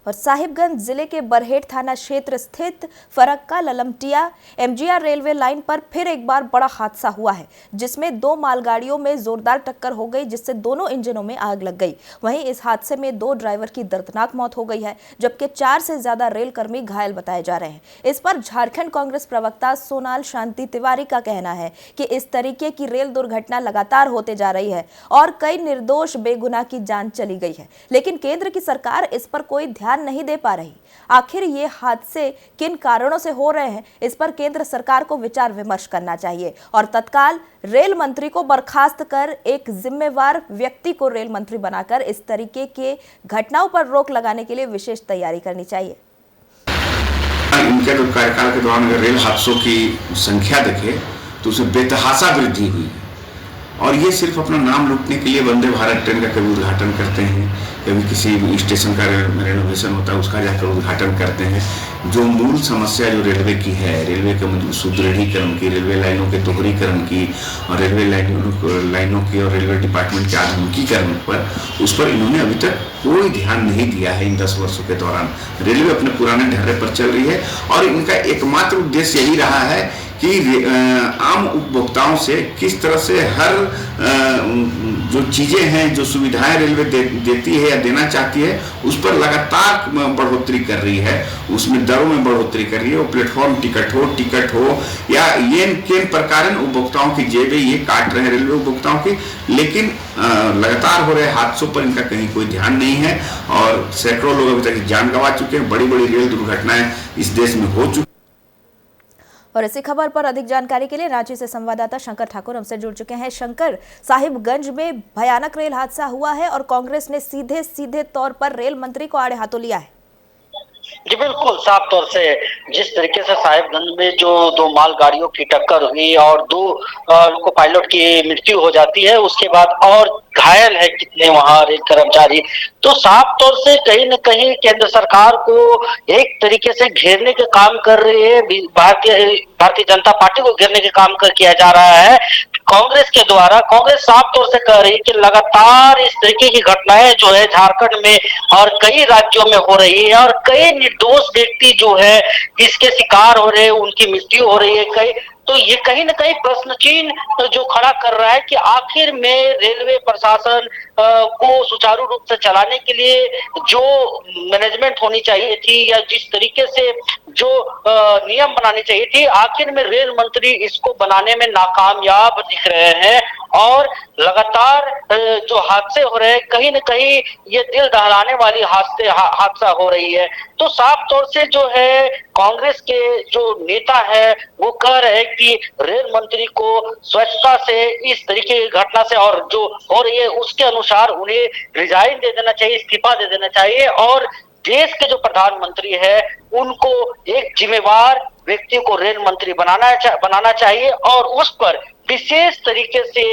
और साहिबगंज जिले के बरहेट थाना क्षेत्र स्थित Farakka Lalmatia MGR railway line पर फिर एक बार बड़ा हादसा हुआ है, जिसमें दो मालगाड़ियों में जोरदार टक्कर हो गई, जिससे दोनों इंजनों में आग लग गई। वहीं इस हादसे में दो ड्राइवर की दर्दनाक मौत हो गई है, जबकि 4 से ज्यादा रेल कर्मी घायल बताए जा रहे हैं। इस पर झारखंड कांग्रेस प्रवक्ता सोनाल शांति तिवारी का कहना है कि इस तरीके की रेल दुर्घटना लगातार होते जा रही है और कई निर्दोष बेगुनाह की जान चली गई है, लेकिन केंद्र की सरकार इस पर कोई ध्यान नहीं दे पा रही। आखिर ये हादसे किन कारणों से हो रहे हैं, इस पर केंद्र सरकार को विचार विमर्श करना चाहिए और तत्काल रेल मंत्री को बर्खास्त कर एक जिम्मेवार व्यक्ति को रेल मंत्री बनाकर इस तरीके के घटनाओं पर रोक लगाने के लिए विशेष तैयारी करनी चाहिए। इनके कार्यकाल के दौरान अगर रेल हादसों की संख्या देखें तो उसमें बेतहाशा वृद्धि हुई है और ये सिर्फ अपना नाम लूटने के लिए वंदे भारत ट्रेन का कभी उद्घाटन करते हैं, कभी किसी स्टेशन का रेनोवेशन होता है उसका जाकर उद्घाटन करते हैं। जो मूल समस्या जो रेलवे की है, रेलवे के सुदृढ़ीकरण की, रेलवे लाइनों के दोहरीकरण की और रेलवे लाइनों की और रेलवे डिपार्टमेंट के आधुनिकीकरण पर, उस पर इन्होंने अभी तक कोई ध्यान नहीं दिया है। इन 10 वर्षों के दौरान रेलवे अपने पुराने ढर्रे पर चल रही है और इनका एकमात्र उद्देश्य यही रहा है कि आम उपभोक्ताओं से किस तरह से हर जो चीज़ें हैं, जो सुविधाएं रेलवे देती है या देना चाहती है, उस पर लगातार बढ़ोतरी कर रही है, उसमें दरों में बढ़ोतरी कर रही है। वो प्लेटफॉर्म टिकट हो या ये किन प्रकार उपभोक्ताओं की जेबें ये काट रहे हैं रेलवे उपभोक्ताओं की, लेकिन लगातार हो रहे हादसों पर इनका कहीं कोई ध्यान नहीं है और सैकड़ों लोग अभी तक जान गंवा चुके हैं। बड़ी बड़ी रेल दुर्घटनाएं इस देश में हो चुकी। और इसी खबर पर अधिक जानकारी के लिए रांची से संवाददाता शंकर ठाकुर हमसे जुड़ चुके हैं। शंकर, साहिबगंज में भयानक रेल हादसा हुआ है और कांग्रेस ने सीधे तौर पर रेल मंत्री को आड़े हाथों लिया है। जी बिल्कुल, साफ तौर से जिस तरीके से साहिबगंज में जो दो मालगाड़ियों की टक्कर हुई और दो लोको पायलट की मृत्यु हो जाती है, उसके बाद और घायल है कितने वहां रेल कर्मचारी, तो साफ तौर से कहीं न कहीं केंद्र सरकार को एक तरीके से घेरने के काम कर रही है। भारतीय जनता पार्टी को घेरने के काम किया जा रहा है कांग्रेस के द्वारा। कांग्रेस साफ तौर से कह रही है कि लगातार इस तरीके की घटनाएं जो है झारखंड में और कई राज्यों में हो रही है और कई निर्दोष व्यक्ति जो है इसके शिकार हो रहे हैं, उनकी मृत्यु हो रही है कई। तो ये कहीं न कहीं प्रश्न चिन्ह जो खड़ा कर रहा है कि आखिर में रेलवे प्रशासन को सुचारू रूप से चलाने के लिए जो मैनेजमेंट होनी चाहिए थी या जिस तरीके से जो नियम बनानी चाहिए थी, आखिर में रेल मंत्री इसको बनाने में नाकामयाब दिख रहे हैं और लगातार जो हादसे हो रहे हैं, कहीं न कहीं ये दिल दहलाने वाली हादसा हो रही है। तो साफ तौर से जो है कांग्रेस के जो नेता है वो कह रहे हैं कि रेल मंत्री को स्वच्छता से इस तरीके की घटना से और जो हो रही है उसके अनुसार उन्हें रिजाइन दे देना चाहिए, इस्तीफा दे देना चाहिए और देश के जो प्रधानमंत्री है उनको एक जिम्मेवार व्यक्ति को रेल मंत्री बनाना चाहिए और उस पर विशेष तरीके से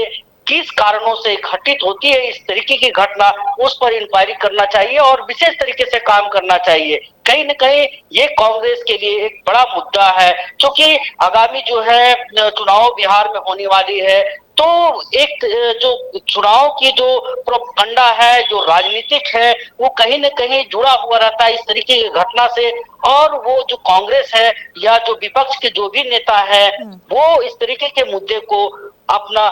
किस कारणों से घटित होती है इस तरीके की घटना, उस पर इंक्वायरी करना चाहिए और विशेष तरीके से काम करना चाहिए। कहीं न कहीं ये कांग्रेस के लिए एक बड़ा मुद्दा है, क्योंकि आगामी जो है चुनाव बिहार में होने वाली है, तो एक जो चुनाव की जो प्रोपेगेंडा है, जो राजनीतिक है, वो कहीं न कहीं जुड़ा हुआ रहता है इस तरीके की घटना से और वो जो कांग्रेस है या जो विपक्ष के जो भी नेता है वो इस तरीके के मुद्दे को अपना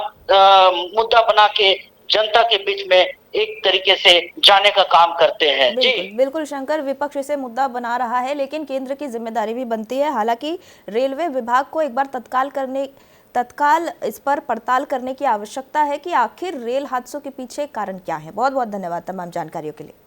मुद्दा बना के जनता के बीच में एक तरीके से जाने का काम करते हैं। बिल्कुल शंकर, विपक्ष इसे मुद्दा बना रहा है, लेकिन केंद्र की जिम्मेदारी भी बनती है। हालांकि रेलवे विभाग को एक बार तत्काल इस पर पड़ताल करने की आवश्यकता है कि आखिर रेल हादसों के पीछे कारण क्या है। बहुत बहुत धन्यवाद तमाम जानकारियों के लिए।